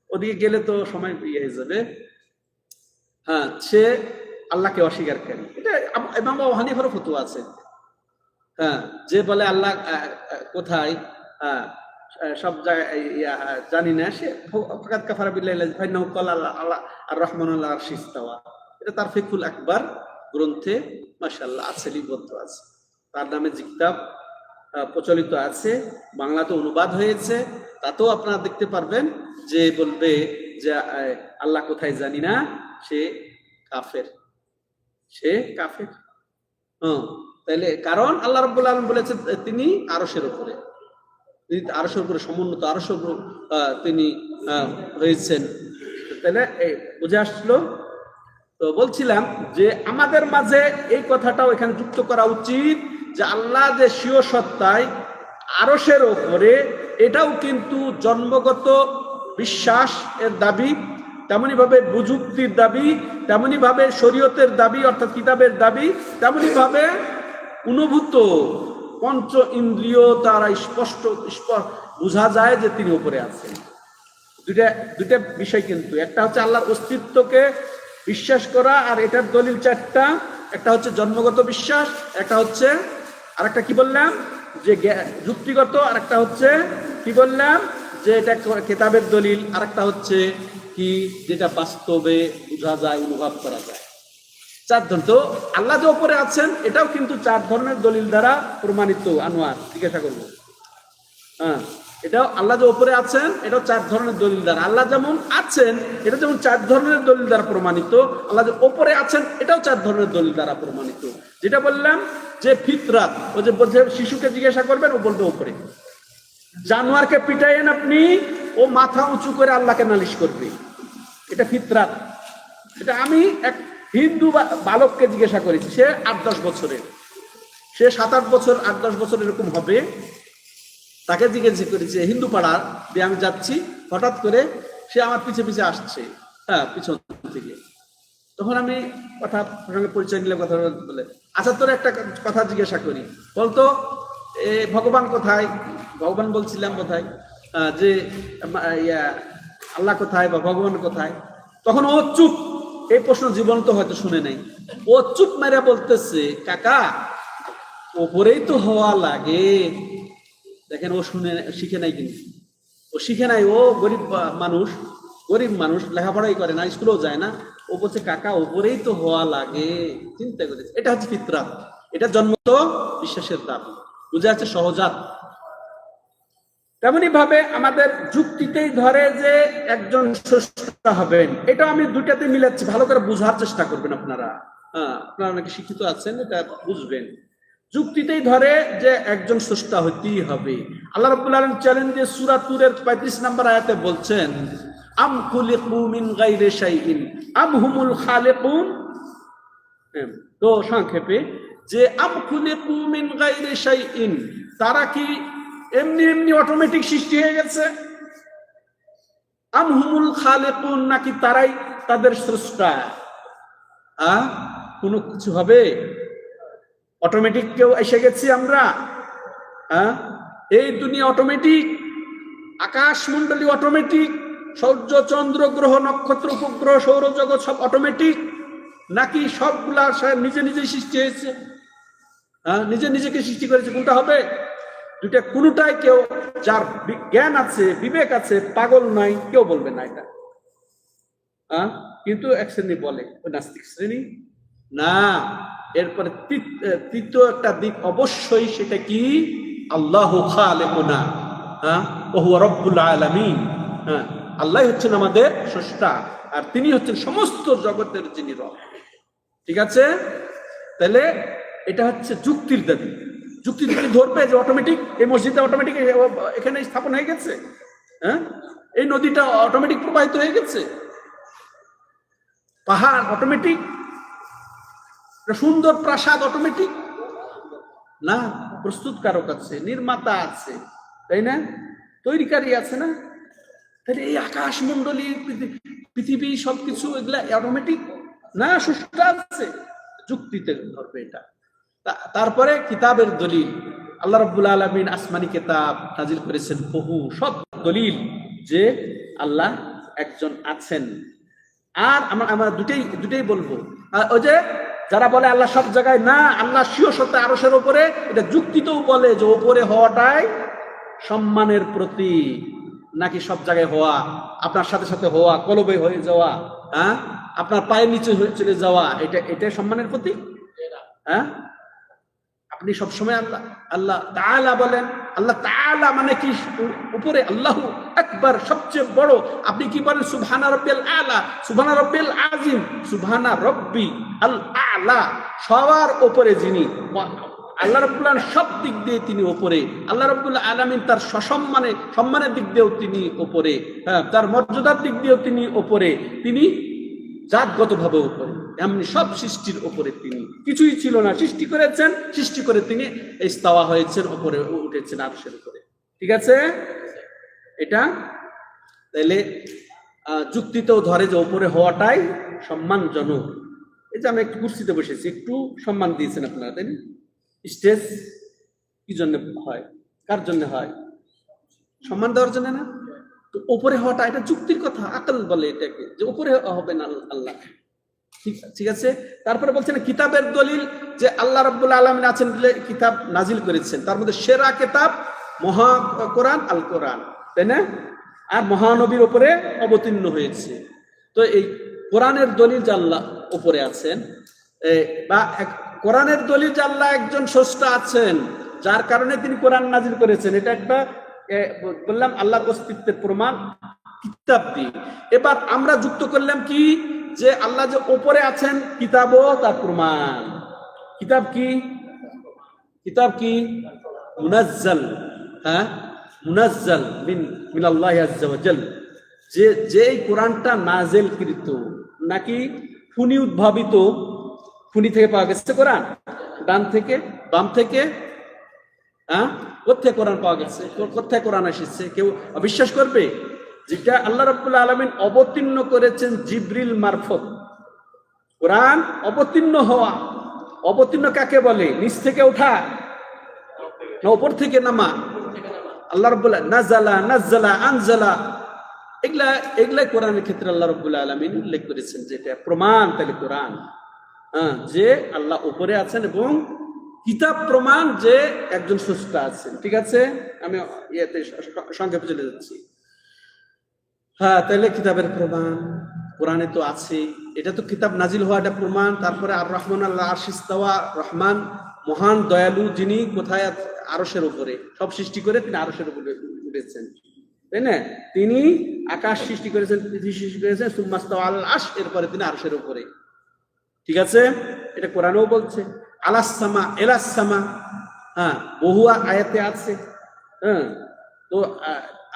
ওদিকে গেলে তো সময় হয়ে যাবে। হ্যাঁ, সে আল্লাহকে অস্বীকারী। এটা ইমাম আবু হানিফারও ফতোয়া আছে। হ্যাঁ, যে বলে আল্লাহ কোথায়, সব জায়গায় জানি না, সে ফাকাত কাফারা বিল্লাহি ফাইন্নাহু ক্বালা আল্লাহ আর রহমানুল্লাহ আরশিস ইস্তাওয়া। এটা তার ফিকহুল আকবার গ্রন্থে মাশাআল্লাহ আছে, লিপিবদ্ধ আছে। তার নামে যে কিতাব প্রচলিত আছে, বাংলাতে অনুবাদ হয়েছে, তাতেও আপনারা দেখতে পারবেন যে বলবে যে আল্লাহ কোথায় জানি না, সে কাফের, সে কাফের। তাইলে কারণ আল্লাহ রাব্বুল আলামিন বলেছেন তিনি আরশের উপরে, আরশের উপরে সমুন্নত, আরশের উপর তিনি রয়েছেন। তাহলে বুঝে আসলো? তো বলছিলাম যে আমাদের মাঝে এই কথাটাও এখানে যুক্ত করা উচিত যে আল্লাহ যে স্বীয় সত্তায় আরশের উপরে, এটাও কিন্তু জন্মগত বিশ্বাস এর দাবি, তেমনি ভাবে বুযুক্তির দাবি, তেমনি ভাবে শরীয়তের দাবি অর্থাৎ কিতাবের দাবি, তেমনি ভাবে অনুভূত পঞ্চ ইন্দ্রিয় দ্বারা স্পষ্ট বোঝা যায় যে তিনি উপরে আছেন। দুইটা বিষয় কিন্তু, একটা হচ্ছে আল্লাহর অস্তিত্বকে বিশ্বাস করা, আর এটার দলিল 4টা। একটা হচ্ছে জন্মগত বিশ্বাস, একটা হচ্ছে আরেকটা কি বললাম যে যুক্তিগত, আরেকটা হচ্ছে কি বললাম যে এটা কিতাবের দলিল, আরেকটা হচ্ছে কি, যেটা বাস্তবে বোঝা যায়, অনুভব করা যায়। চার ধরনের। তো আল্লাহ যে উপরে আছেন এটাও কিন্তু চার ধরনের দলিল দ্বারা প্রমাণিত। আনোয়ার জিজ্ঞাসা করবো। হ্যাঁ, এটাও আল্লাহ যে উপরে আছেন এটাও চার ধরনের দলিল দ্বারা। আল্লাহ যেমন আছেন এটা যেমন চার ধরনের দলিল দ্বারা প্রমাণিত, আল্লাহ যে উপরে আছেন এটাও চার ধরনের দলিল দ্বারা প্রমাণিত। যেটা বললাম যে ফিতরাত, ও যে শিশুকে জিজ্ঞাসা করবেন ও বলবে উপরে। জানোয়ারকে পিটাইয়েন আপনি, ও মাথা উঁচু করে আল্লাহকে নালিশ করবে, এটা ফিতরাত। এটা আমি এক হিন্দু বালককে জিজ্ঞাসা করেছি, সে 8-10 বছরের, সে 7-8 বছর 8-10 বছর এরকম হবে। তাকে জিজ্ঞাসা করেছি হিন্দু পাড়ার দিয়ে আমি যাচ্ছি, হঠাৎ করে সে আমার পিছে পিছে আসছে, হ্যাঁ পিছন থেকে। তখন আমি সঙ্গে পরিচয় নিলে কথা বলে, আচ্ছা তোর একটা কথা জিজ্ঞাসা করি, বলতো ভগবান কোথায়? ভগবান বলছিলাম কোথায়, যে আল্লাহ কোথায় বা ভগবান কোথায়? তখন ও চুপ, এই প্রশ্ন জীবন তো হয়তো শুনে নেই, ও চুপ মেরে বলতেছে কাকা ওপরেই তো হওয়া লাগে। দেখেন ও শিখে নাই, কিন্তু ও শিখে নাই, ও গরিব মানুষ, লেখাপড়াই করে না, স্কুলেও যায় না। ও বলছে কাকা ওপরেই তো হওয়া লাগে। চিন্তা করেছে, এটা হচ্ছে ফিতরাত, এটা জন্মত বিশ্বাসের দাবি, বুঝে যাচ্ছে সহজাত। তেমনি ভাবে আমাদের যুক্তিতেই ধরে যে একজন স্রষ্টা হবেন, এটা আমি দুটাতে মিলাচ্ছি, ভালো করে বুঝার চেষ্টা করবেন আপনারা। আপনারা অনেকে শিক্ষিত আছেন, এটা বুঝবেন। যুক্তিতেই ধরে যে একজন স্রষ্টা হইতেই হবে। আল্লাহ রাব্বুল আলামিন চ্যালেঞ্জে সূরা তুরের 35 নম্বর আয়াতে বলছেন, আম খুলিকু মিন গায়রি শাইইন আম হুমুল খালিকুন। তো সংক্ষেপে যে আম খুলিকু মিন গায়রি শাইইন, তারা কি এমনি এমনি অটোমেটিক সৃষ্টি হয়ে গেছে? আম হুমুল খালিকুন, নাকি তারাই তাদের স্রষ্টা? কোনো কিছু হবে অটোমেটিক? কেউ এসে গেছি আমরা? এই দুনিয়া অটোমেটিক, আকাশমণ্ডলী অটোমেটিক, সূর্য চন্দ্র গ্রহ নক্ষত্র উপগ্রহ সৌরজগৎ সব অটোমেটিক, নাকি সবগুলা নিজে নিজে সৃষ্টি হয়েছে? নিজে নিজেকে সৃষ্টি করেছে? কোনটা হবে? দুইটা কোনটাই কেউ, যার জ্ঞান আছে বিবেক আছে, পাগল নাই, কেউ বলবে না এটা। কিন্তু এক শ্রেণী বলে, নাস্তিক শ্রেণী। না, এরপরে তৃতীয় একটা দিক অবশ্যই, সেটা কি? আল্লাহু খালিকুনা ওয়া হুয়া রাব্বুল আলামিন। আল্লাহ হচ্ছেন আমাদের স্রষ্টা, আর তিনি হচ্ছেন সমস্ত জগতের যিনি রব। ঠিক আছে? তাহলে এটা হচ্ছে যুক্তির দাবি। যুক্তি ধরবে যে অটোমেটিক এই মসজিদটা অটোমেটিক এখানে স্থাপন হয়ে গেছে, এই নদীটা অটোমেটিক প্রবাহিত হয়ে গেছে, পাহাড় অটোমেটিক, সুন্দর প্রাসাদ অটোমেটিক না। প্রস্তুতকারক আছে, নির্মাতা আছে, তাই না? তৈরিকারী আছে না? তাহলে এই আকাশমণ্ডলী পৃথিবী সবকিছু এগুলা অটোমেটিক না, স্রষ্টা আছে। যুক্তিতে ধরবে এটা। তারপরে কিতাবের দলিল, আল্লাহ রাব্বুল আলামিন আসমানি কিতাব নাজিল করেছেন বহু, সব দলিল যে আল্লাহ একজন আছেন। আর আমরা দুটেই বলবো। ওই যে যারা বলে আল্লাহ সব জায়গায় না, আল্লাহ স্বীয় সত্তা আরশের উপরে, এটা যুক্তিতেও বলে যে উপরে হওয়াটাই সম্মানের প্রতীক, নাকি সব জায়গায় হওয়া, আপনার সাথে সাথে হওয়া, কলবে হয়ে যাওয়া, আপনার পায়ের নিচে চলে যাওয়া, এটা সম্মানের প্রতীক? আপনি সবসময় আল্লাহ আল্লাহ তাআলা বলেন, আল্লাহ তাআলা মানে কি? উপরে, আল্লাহু আকবার, সবচেয়ে বড়। আপনি কি বলেন? সুবহানা রাব্বিল আলা, সুবহানা রাব্বিল আযীম, সুবহানা রাব্বি আল আলা, সবার উপরে যিনি। আল্লাহ রাব্বুল আলামিন সব দিক দিয়ে তিনি উপরে। আল্লাহ রাব্বুল আলামিন তার সম্মানের দিক দিয়েও তিনি উপরে, তার মর্যাদার দিক দিয়েও তিনি উপরে, তিনি জাতগতভাবে উপরে, এমনি সব সৃষ্টির উপরে তিনি। কিছুই ছিল না, সৃষ্টি করেছেন, সৃষ্টি করে তিনি ইস্তাওয়া হয়েছেন, উপরে উঠেছেন আরশের উপরে। ঠিক আছে? এটা তাইলে যুক্তিতেও ধরে যে উপরে হওয়াটাই সম্মানজনক। এই যে আমি একটু কুর্সিতে বসেছি, একটু সম্মান দিয়েছেন আপনারা, তাই না? স্টেজ কি জন্য হয়? কার জন্য হয়? সম্মান দেওয়ার জন্য না? তো উপরে হওয়াটা এটা যুক্তির কথা, আকল বলে এটাকে, যে উপরে হবে না আল্লাহ। ঠিক আছে? তারপরে বলছেন কিতাবের দলিল, যে আল্লাহ রাব্বুল আলামিন আছেন বলে কিতাব নাজিল করেছেন, তার মধ্যে সেরা কিতাব মহা কোরআন, আল কোরআন, তাই না? আর মহানবীর উপরে অবতীর্ণ হয়েছে। তো এই কোরআনের দলিল যে আল্লাহ উপরে আছেন, বা কোরআনের দলিল যে আল্লাহ একজন স্রষ্টা আছেন, যার কারণে তিনি কোরআন নাজিল করেছেন, এটা একটা বললাম আল্লাহর অস্তিত্বের প্রমাণ কিতাব দিয়ে। এবার আমরা যুক্ত করলাম কি, যে আল্লাহ যে উপরে আছেন কিতাবও তার প্রমাণ। কিতাব কি? কিতাব কি? মুনাজ্জাল। হ্যাঁ, মুনাজ্জাল মিনাল্লাহি আযজা ওয়া জাল, যে কোরআনটা নাযিলকৃত, নাকি ফুনি উদ্ভাবিত? ফুনি থেকে পাওয়া গেছে কোরআন? ডান থেকে, বাম থেকে? হ্যাঁ, কোথায় কোরআন পাওয়া গেছে? কোথায় কোরআন এসেছে? কেউ অবিশ্বাস করবে? যেটা আল্লাহ রাব্বুল আলামিন অবতীর্ণ করেছেন জিবরিল মারফত। কোরআন অবতীর্ণ হওয়া, অবতীর্ণ কাকে বলে? নিচ থেকে ওঠা না উপর থেকে নামা? আল্লাহ রাব্বুল নাযালা, নাযালা, আনজালা, এগুলা কোরআনের ক্ষেত্রে আল্লাহ রাব্বুল আলামিন উল্লেখ করেছেন, যেটা প্রমাণ। তাহলে কোরআন যে আল্লাহ উপরে আছেন, এবং কিতাব প্রমাণ যে একজন স্রষ্টা আছেন। ঠিক আছে, আমি সংক্ষেপে চলে যাচ্ছি। হ্যাঁ, তাহলে কিতাবের প্রমাণ কোরআনে তো আছে, এটা তো কিতাব নাজিল হওয়া, এটা প্রমাণ। তারপরে আর রহমান আল্লাহ আরশ ইস্তাওয়া, রহমান মহান দয়ালু, যিনি কোথায়? আরশের উপরে, সব সৃষ্টি করে তিনি আরশের উপরে উঠেছেন, তাই না? তিনি আকাশ সৃষ্টি করেছেন, পৃথিবী সৃষ্টি করেছেন, সুম্মাস্তাওয়া আলাল আরশ, এরপরে তিনি আরশের উপরে। ঠিক আছে, এটা কোরআনেও বলছে। আলাসসামা, এলাসসামা, হ্যাঁ, বহু আয়াতে আছে। হ্যাঁ, তো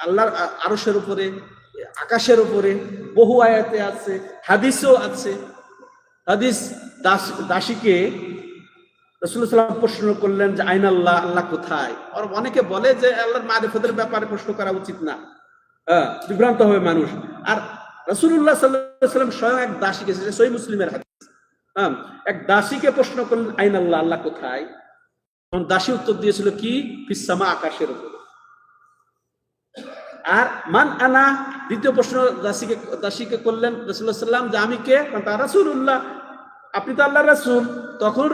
আল্লাহর আরশের উপরে, আকাশের উপরে বহু আয়াতে আছে, হাদিসও আছে। হাদিস দাসীকে রাসূলুল্লাহ সাল্লাল্লাহু আলাইহি ওয়াসাল্লাম প্রশ্ন করলেন যে আইন আল্লাহ, আল্লাহ কোথায়? আর অনেকে বলে যে আল্লাহর মারিফতের ব্যাপারে প্রশ্ন করা উচিত না, বিভ্রান্ত হবে মানুষ। আর রাসূলুল্লাহ সাল্লাল্লাহু আলাইহি ওয়াসাল্লাম স্বয়ং এক দাসীকে, সহিহ মুসলিমের হাদিস, এক দাসীকে প্রশ্ন করলেন আইন আল্লাহ, আল্লাহ কোথায়? তখন দাসী উত্তর দিয়েছিল কি? ফিস সামা, আকাশের উপরে। আর মান আনা, দ্বিতীয় প্রশ্ন দাসীকে করলেন রাসূলুল্লাহ সাল্লাম, যে আমি কে? রাসূলুল্লাহ, আপনি তো আল্লাহর রাসূল। তখন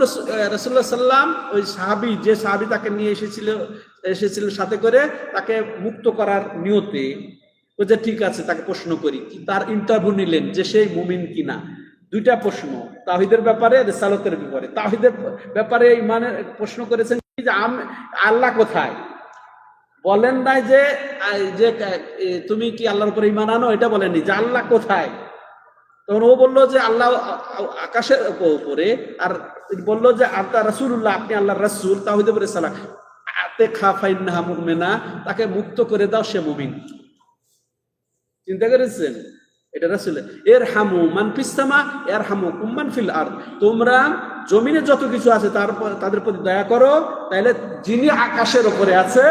রাসূলুল্লাহ সাল্লাম ওই সাহাবী, যে সাহাবী তাকে নিয়ে এসেছিলেন সাথে করে, তাকে মুক্ত করার নিয়তে, যে ঠিক আছে তাকে প্রশ্ন করি, তার ইন্টারভিউ নিলেন যে সেই মুমিন কিনা। দুইটা প্রশ্ন, তাওহীদের ব্যাপারে, রিসালাতের ব্যাপারে। তাওহীদের ব্যাপারে ইমানের প্রশ্ন করেছেন যে আল্লাহ কোথায়? বলেন নাই যে তুমি কি আল্লাহর উপরে ঈমান আনো, এটা বলেননি, যে আল্লাহ কোথায়। তখন ও বললো যে আল্লাহ আকাশের উপরে। আর বললো যে আনতা রাসূলুল্লাহ, আপনি আল্লাহর রাসূল। তাওহীদের উপরে সালাম, আতে খাফাইন্নাহা মুমিনা, তাকে মুক্ত করে দাও, সে মুমিন। চিন্তা করেছেন? এটা রাসূল, ইরহামু মান ফিস সামা ইয়ারহামুকুম মান ফিল আরদ, তোমরা জমিনে যত কিছু আছে তাদের প্রতি দয়া করো, তাহলে যিনি আকাশের উপরে আছে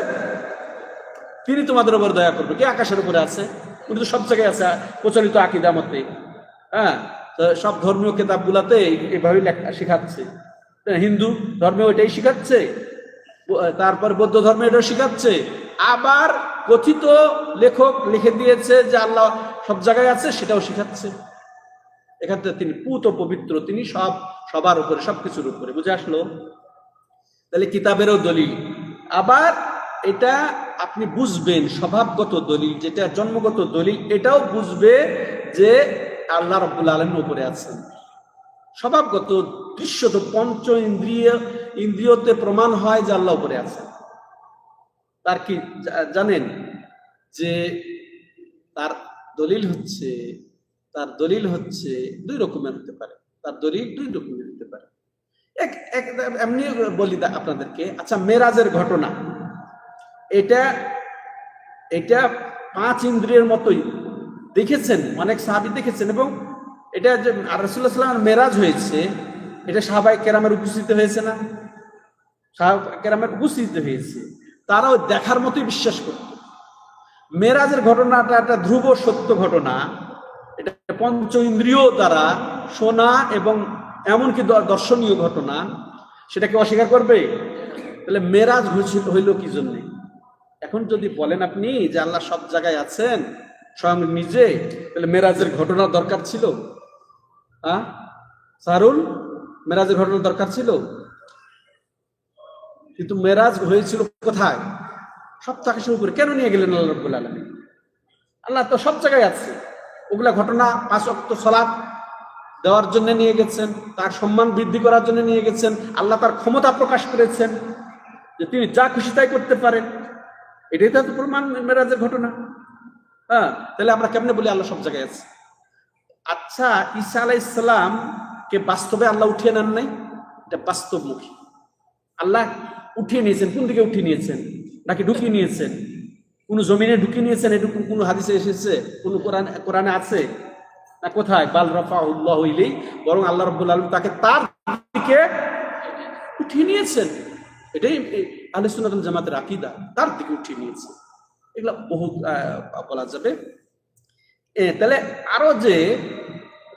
তিনি তোমাদের উপর দয়া করবে। কে আকাশের উপরে আছে? উনি তো সব জায়গায় আছে, প্রচলিত আকীদা মতে। হ্যাঁ, সব ধর্মীয় কিতাব গুলাতে এইভাবেই শিখাচ্ছে। হিন্দু ধর্মে ওইটাই শিখাচ্ছে, তারপর বৌদ্ধ ধর্মে এটাও শিখাচ্ছে। আবার কথিত লেখক লিখে দিয়েছে যে আল্লাহ সব জায়গায় আছে, সেটাও শিখাচ্ছে। এখান থেকে তিনি পুত পবিত্র, তিনি সবার উপরে, সবকিছুর উপরে। বুঝে আসলো? তাহলে কিতাবেরও দলিল। আবার এটা আপনি বুঝবেন স্বভাবগত দলিল, যেটা জন্মগত দলিল, এটাও বুঝবে যে আল্লাহ রাব্বুল আলামিন উপরে আছেন। স্বভাবগত দৃশ্যত পঞ্চ ইন্দ্রিয়তে প্রমাণ হয় যে আল্লাহ উপরে আছেন। তার কি জানেন যে তার দলিল হচ্ছে দুই রকমের হতে পারে। তার দলিল দুই রকমের হতে পারে। এমনি বলি আপনাদেরকে। আচ্ছা, মেরাজের ঘটনা, এটা পাঁচ ইন্দ্রিয়ের মতোই দেখেছেন, অনেক সাহাবী দেখেছেন, এবং এটা যে রাসূলুল্লাহ সাল্লাল্লাহু আলাইহি ওয়াসাল্লাম মেরাজ হয়েছে, এটা সাহাবায়ে কেরামের উপস্থিতি হয়েছে না? সাহাবায়ে কেরামের উপস্থিতি হয়েছে, তারাও দেখার মতোই বিশ্বাস করত। মেরাজের ঘটনাটা একটা ধ্রুব সত্য ঘটনা, এটা পঞ্চ ইন্দ্রিয় দ্বারা শোনা এবং এমনকি দর্শনীয় ঘটনা। সেটাকে অস্বীকার করবে? তাহলে মেরাজ হইল কি জন্য? এখন যদি বলেন আপনি যে আল্লাহ সব জায়গায় আছেন স্বয়ং নিজে, তাহলে মেরাজের ঘটনা দরকার ছিল? সারুল, মেরাজের ঘটনা দরকার ছিল? কিন্তু মেরাজ হয়েছিল কোথায়? সপ্তাহের উপরে। কেন নিয়ে গেলেন আল্লাহ রাব্বুল আলামিন? আল্লাহ তো সব জায়গায় আছে। ওগুলা ঘটনা 5 ওয়াক্ত সালাত দেওয়ার জন্য নিয়ে গেছেন, তার সম্মান বৃদ্ধি করার জন্য নিয়ে গেছেন। আল্লাহ তার ক্ষমতা প্রকাশ করেছেন যে তিনি যা খুশি তাই করতে পারেন। এটাই তো প্রমাণ মেরাজের ঘটনা। হ্যাঁ, তাহলে আমরা কেমনে বলি আল্লাহ সব জায়গায় আছে? আচ্ছা, ঈসা আলাইহিস সালাম কে বাস্তবে আল্লাহ উঠিয়ে নেন নাই? এটা বাস্তবমুখী। আল্লাহ উঠিয়ে নিয়েছেন। কোন দিকে উঠিয়ে নিয়েছেন? নাকি ঢুকিয়ে নিয়েছেন? কোন জমিনে ঢুকিয়ে নিয়েছেন এরকম কোন হাদিসে এসেছে? কোন কোরআনে আছে? না কোথায়? বাল রাফাউল্লাহু ইলাইহি, বরং আল্লাহ রাব্বুল আলামিন তাকে তার দিকে উঠিয়ে নিয়েছেন। এটাই আহলে সুন্নাত ওয়াল জামাতের আকীদা, তার দিকে উঠিয়ে নিয়েছেন। এগুলো বহুত বলা যাবে। তাহলে আরো যে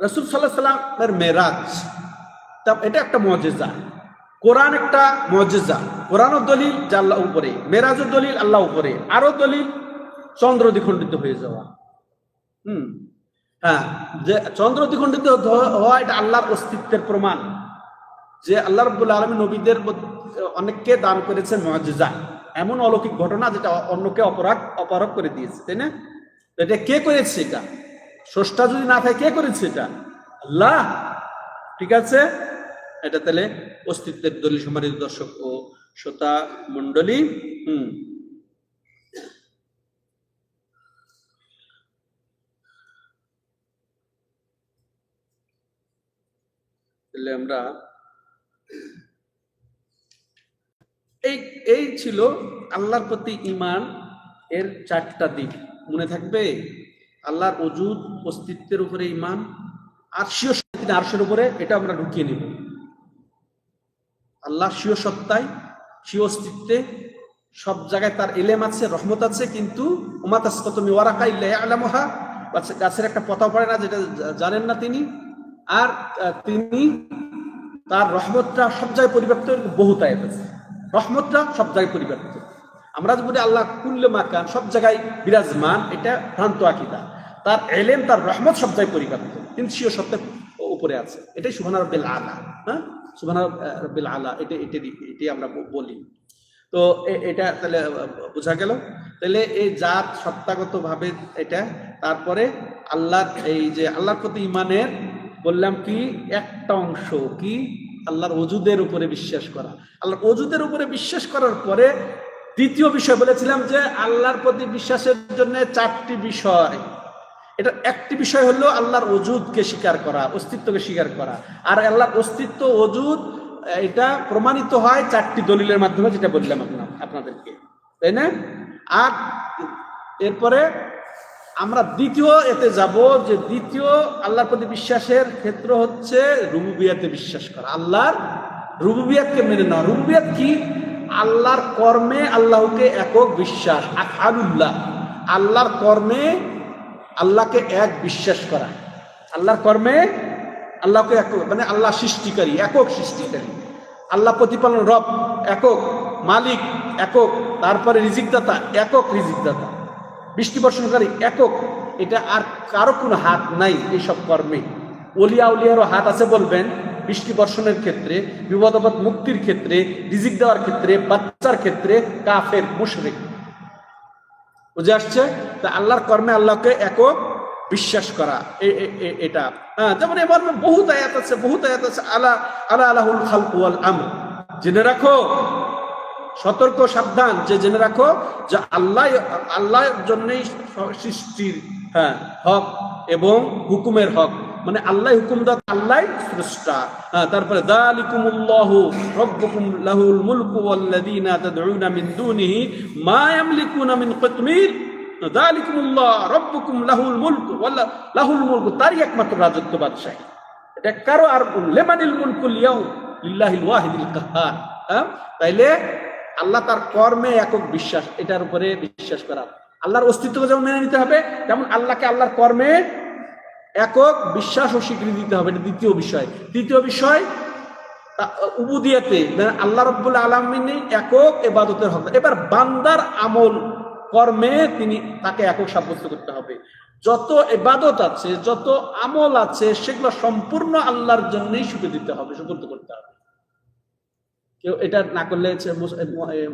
রাসূল সাল্লাল্লাহু আলাইহি সাল্লামের মেরাজ, এটা একটা মুজিজা। কোরআন একটা মুজিজা। কোরআনও দলিল যে আল্লাহ উপরে, মেরাজের দলিল আল্লাহ উপরে, আরো দলিল চন্দ্র দ্বিখণ্ডিত হয়ে যাওয়া। হ্যাঁ, যে চন্দ্র দ্বিখণ্ডিত হওয়া এটা আল্লাহর অস্তিত্বের প্রমাণ, যে আল্লাহ রাব্বুল আলামিন নবীদের অনেককে দান করেছেন মুজিজা, এমন অলৌকিক ঘটনা যেটা অন্যকে অপারগ করে দিয়েছে, তাই না? এটা কে করেছে? এটা স্রষ্টা যদি না থাকে কে করেছে? এটা আল্লাহ। ঠিক আছে, এটা তাহলে অস্তিত্বের দলিল। সম্মানিত দর্শক ও শ্রোতা মণ্ডলী, তাহলে আমরা এই ছিল আল্লাহর প্রতি ঈমান এর 4টা দিক। মনে থাকবে? আল্লাহর ওজুদ, অস্তিত্বের উপরে ঈমান, আরশীয় সত্তা, আরশের উপরে, এটা আমরা ঢুকিয়ে নিব। আল্লাহ স্বীয় সত্তায়, স্বীয় অস্তিত্বে, সব জায়গায় তার ইলম আছে, রহমত আছে, কিন্তু ওমা তাসকাতু মিন ওয়ারাকা ইল্লা ইয়ালামুহা, গাছের একটা পাতাও পড়ে না যেটা জানেন না তিনি। আর তিনি তার রহমতটা সব জায়গায় পরিব্যাপ্ত, বহুত আয়াত আছে। রহমতটা সব জায়গায় পরিব্যাপ্ত। আমরা যদি আল্লাহ কুল্লে মাকান, সব জায়গায় বিরাজমান, এটা ভ্রান্ত আকীদা। তার ইলম, তার রহমত সব জায়গায় পরিব্যাপ্ত, কিন্তু স্বীয় সত্তার উপরে আছে। এটাই সুবহান রাব্বিল আলা। হ্যাঁ, সুবহান রাব্বিল আলা, এটাই আমরা বলি। তো এটা তাহলে বোঝা গেল। তাহলে এই জাত সত্তাগত ভাবে এটা। তারপরে আল্লাহর এই যে আল্লাহর প্রতি ঈমানের বললাম কি একটা অংশ কি, আল্লাহর ওজুদের উপরে বিশ্বাস করা। আল্লাহর ওজুদের উপরে বিশ্বাস করার পরে দ্বিতীয় বিষয় বলেছিলাম যে আল্লাহর প্রতি বিশ্বাসের জন্য 4টি বিষয়। এটা একটি বিষয় হলো আল্লাহর ওজুদকে স্বীকার করা, অস্তিত্বকে স্বীকার করা। আর আল্লাহর অস্তিত্ব, ওজুদ, এটা প্রমাণিত হয় 4টি দলিলের মাধ্যমে, যেটা বললাম আপনাদেরকে, তাই না? আর এরপরে আমরা দ্বিতীয় এতে যাব, যে দ্বিতীয় আল্লাহর প্রতি বিশ্বাসের ক্ষেত্র হচ্ছে রুবুবিয়াতে বিশ্বাস করা। আল্লাহর রুবুবিয়াতকে মেনে নেওয়া। রুবুবিয়াত কি? আল্লাহর কর্মে আল্লাহকে একক বিশ্বাস, আফআলুল্লাহ। আল্লাহর কর্মে আল্লাহকে এক বিশ্বাস করা। আল্লাহর কর্মে আল্লাহকে একক, মানে আল্লাহ সৃষ্টিকারী, একক সৃষ্টিকারী। আল্লাহ প্রতিপালন, রব একক, মালিক একক, তারপরে রিজিকদাতা একক, রিজিকদাতা, বৃষ্টি বর্ষণকারী একক। এটা আর কারো কোনো হাত নাই এইসব কর্মে। ওলিয়া উলিয়ারও হাত আছে বলবেন, বৃষ্টি বর্ষণের ক্ষেত্রে, বিপদ আপদ মুক্তির ক্ষেত্রে, রিজিক দেওয়ার ক্ষেত্রে, বাচ্চার ক্ষেত্রে, কাফের, মুশরিক। বুঝে আসছে? তা আল্লাহর কর্মে আল্লাহকে একক বিশ্বাস করা, এটা। যেমন এবার বহুত আয়াত আছে, বহুত আয়াত আছে। আলা আলা আলাহুল খালকু ওয়াল আমর। জেনে রাখো, সতর্ক, সাবধান, যে জেনে রাখো যে আল্লাহর জন্যই সৃষ্টির হক এবং হুকুমের হক, মানে আল্লাহ হুকুমদাতা, আল্লাহ স্রষ্টা। তারপরে যালিকুমুল্লাহু রাব্বুকুম লাহুল মুলকু ওয়াল্লাযীনা তাদউনা মিন দুনিহি মা ইয়ামলিকুনা মিন কিতমির। যালিকুমুল্লাহ রাব্বুকুম লাহুল মুলকু লাহুল মুলকু, তারই একমাত্র রাজত্ব, বাদশাহী। এটা কারো আর লিমানিল মুলকুল ইয়াউম লিল্লাহিল ওয়াহিদিল কাহ্হার। তাইলে আল্লাহ তার কর্মে একক বিশ্বাস, এটার উপরে বিশ্বাস করা। আল্লাহর অস্তিত্বকে যেমন মেনে নিতে হবে, তেমন আল্লাহকে আল্লাহর কর্মে একক বিশ্বাস ও স্বীকৃতি দিতে হবে। এটা দ্বিতীয় বিষয়। তৃতীয় বিষয় উবুদিয়াতে, মানে আল্লাহ রাব্বুল আলামিন একক ইবাদতের হক। এবার বান্দার আমল কর্মে তিনি তাকে একক সাব্যস্ত করতে হবে। যত ইবাদত আছে, যত আমল আছে, সেগুলো সম্পূর্ণ আল্লাহর জন্যই শুধু দিতে হবে, সুপর্দ করতে হবে। কেউ এটা না করলে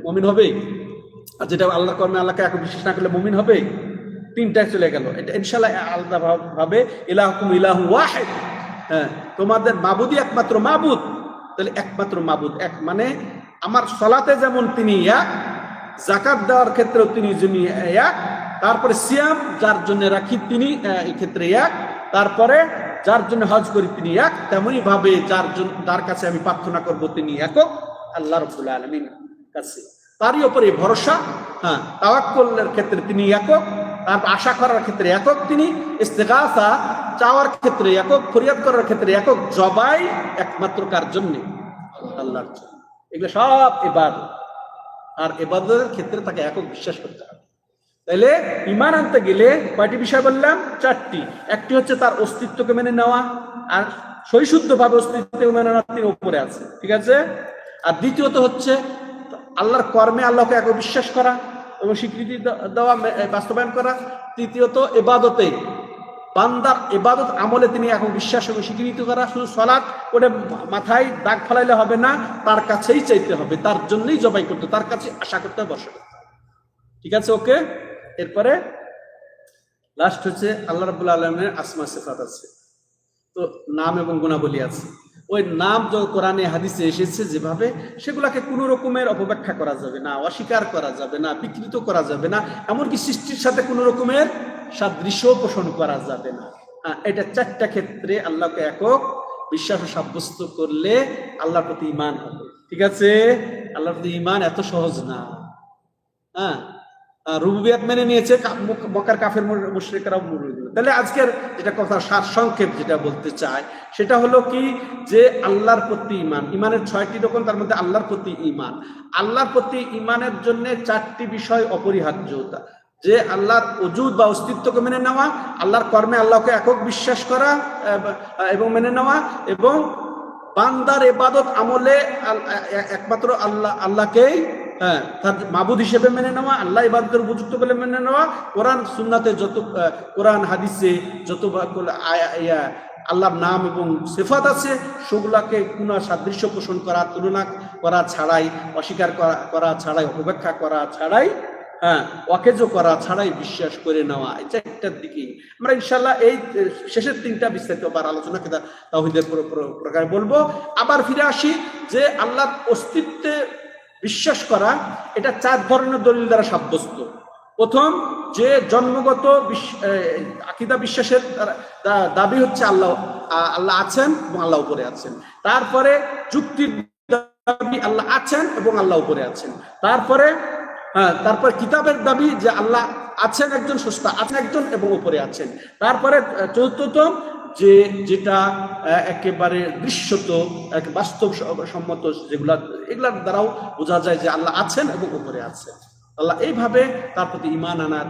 মুমিন হবে? আর যেটা আল্লাহর কর্মে আল্লাহকে একক বিশ্বাস না করলে মুমিন হবে? তিনটায় চলে গেল। এটা ইনশাআল্লাহ আলাদা ভাবে ইলাহুকুম ইলাহু ওয়াহিদ, হ্যাঁ তোমাদের মাবুদই একমাত্র মাবুদ। তাহলে একমাত্র মাবুদ এক মানে আমার সালাতে যেমন তিনি এক, যাকাত দেওয়ার ক্ষেত্রেও তিনি যিনি এক, তারপরে সিয়াম যার জন্য রাখি তিনি এই ক্ষেত্রে এক, তারপরে যার জন্য হজ করি তিনি এক, তেমনি ভাবে যার কাছে আমি প্রার্থনা করব তিনি একক আল্লাহ রাব্বুল আলামিন কাছে, তারই উপরে ভরসা। হ্যাঁ তাওয়াক্কুলের ক্ষেত্রে তিনি একক, তারপর আশা করার ক্ষেত্রে একক তিনি, ইস্তেগাসা চাওয়ার ক্ষেত্রে একক, ফরিয়াদ করার ক্ষেত্রে একক, জবাই একমাত্র কার জন্য? আল্লাহর জন্য। এগুলো সব ইবাদত, আর ইবাদতের ক্ষেত্রে তাকে একক বিশ্বাস করতে হবে। তাইলে ঈমান আনতে গেলে কয়টি বিষয় বললাম? চারটি। একটি হচ্ছে তার অস্তিত্বকে মেনে নেওয়া, আর সহিশুদ্ধভাবে অস্তিত্বকে মেনে নেওয়া তিনি উপরে আছে, ঠিক আছে। আর দ্বিতীয়ত হচ্ছে আল্লাহর কর্মে আল্লাহকে একক বিশ্বাস করা এবং স্বীকৃতি দেওয়া, বাস্তবায়ন করা। তৃতীয়ত ইবাদতে বান্দার ইবাদত আমলে তিনি একক বিশ্বাস এবং স্বীকৃতি করা। শুধু সালাত করে মাথায় দাগ ফেলাইলে হবে না, তার কাছেই চাইতে হবে, তার জন্যই জবাই করতে, তার কাছে আশা করতে হবে, বসে করতে হবে, ঠিক আছে, ওকে। এরপরে লাস্ট হচ্ছে আল্লাহ রাব্বুল আলামিনের আসমা সিফাত আছে, তো নাম এবং গুণাবলী আছে। ওই নাম যে কোরআনে হাদিসে এসেছে যেভাবে, সেগুলাকে কোনো রকমের অপব্যাখ্যা করা যাবে না, অস্বীকার করা যাবে না, বিকৃত করা যাবে না, এমনকি সৃষ্টির সাথে কোনো রকমের সাদৃশ্য পোষণ করা যাবে না। এটা চারটা ক্ষেত্রে আল্লাহকে একক বিশ্বাস সাব্যস্ত করলে আল্লাহর প্রতি ঈমান হবে, ঠিক আছে। আল্লাহর প্রতি ঈমান এত সহজ না। হ্যাঁ রুবুবিয়াত মেনে নিয়েছে মক্কার কাফের মুশরিকরাও। তাহলে আজকের যেটা কথা সার সংক্ষেপ যেটা বলতে চাই সেটা হলো কি, যে আল্লাহর প্রতি ঈমান, ঈমানের 6টি রকম, তার মধ্যে আল্লাহর প্রতি ঈমান। আল্লাহর প্রতি ঈমানের জন্য 4টি বিষয় অপরিহার্যতা, যে আল্লাহর ওজুদ বা অস্তিত্বকে মেনে নেওয়া, আল্লাহর কর্মে আল্লাহকে একক বিশ্বাস করা এবং মেনে নেওয়া, এবং বান্দার ইবাদত আমলে একমাত্র আল্লাহকেই তার মাবুদ হিসেবে মেনে নেওয়া, আল্লাহ ইবাদতের উপযুক্ত বলে মেনে নেওয়া। কোরআন সুন্নাতে যত, কোরআন হাদিসে যত আল্লাহর নাম এবং সিফাত আছে সেগুলাকে কোনো সাদৃশ্য পোষণ করা, তুলনা করা ছাড়াই, অস্বীকার করা ছাড়াই, অপব্যাখ্যা করা ছাড়াই, অকেজো করা ছাড়াই বিশ্বাস করে নেওয়া। এটা একটার দিকে আমরা ইনশাল্লাহ এই শেষের 3টা বিস্তারিত আলোচনা তাওহীদের প্রকার বলবো। আবার ফিরে আসি যে আল্লাহর অস্তিত্বে বিশ্বাস করা, এটা 4 ধরনের দলিল দ্বারা সাব্যস্ত। প্রথম, যে জন্মগত আকীদা বিশ্বাসের দাবি হচ্ছে আল্লাহ আছেন এবং আল্লাহ উপরে আছেন। তারপরে যুক্তির দাবি আল্লাহ আছেন এবং আল্লাহ উপরে আছেন। তারপর কিতাবের দাবি যে আল্লাহ আছেন একজন, স্রষ্টা আছেন একজন এবং উপরে আছেন। তারপরে চতুর্থতম, যেটা একেবারে দৃশ্যত, বাস্তব সম্মত, এগুলার দ্বারাও বোঝা যায় যে আল্লাহ আছেন এবং উপরে আছেন। আল্লাহ এইভাবে তার প্রতি ঈমান আনার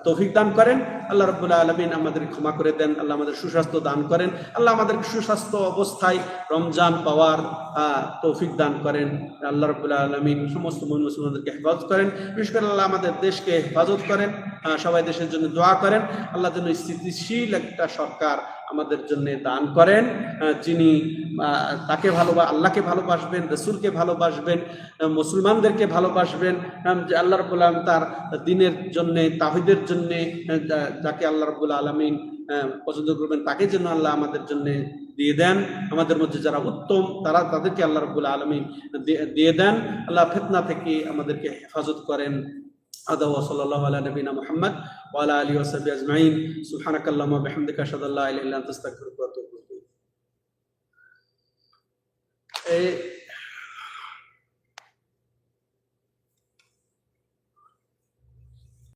তৌফিক দান করেন। আল্লাহ রাব্বুল আলামিন আমাদের ক্ষমা করে দেন, আল্লাহ আমাদের সুস্বাস্থ্য দান করেন, আল্লাহ আমাদের সুস্বাস্থ্য অবস্থায় রমজান পাওয়ার তৌফিক দান করেন। আল্লাহ রাব্বুল আলামিন সমস্ত মুসলমানদেরকে হেফাজত করেন, বিশেষ করে আল্লাহ আমাদের দেশকে হেফাজত করেন। সবাই দেশের জন্য দোয়া করেন, আল্লাহ যেন স্থিতিশীল একটা সরকার আমাদের জন্য দান করেন, যিনি তাকে আল্লাহকে ভালোবাসবেন, রাসূলকে ভালোবাসবেন, মুসলমানদেরকে ভালোবাসবেন, যে আল্লাহ রাব্বুল আলামিন তার দ্বীনের জন্য, তাওহীদের জন্য যাকে আল্লাহ রাব্বুল আলামিন পছন্দ করবেন তাকে যেন আল্লাহ আমাদের জন্য দিয়ে দেন। আমাদের মধ্যে যারা উত্তম তাদেরকে আল্লাহ রাব্বুল আলামিন দিয়ে দেন। আল্লাহ ফিতনা থেকে আমাদেরকে হেফাজত করেন। هذا وصلى الله على نبينا محمد وعلى آله وصحبه أجمعين. سبحانك اللهم وبحمدك أشهد أن لا إله إلا أنت أستغفرك وأتوب إليك.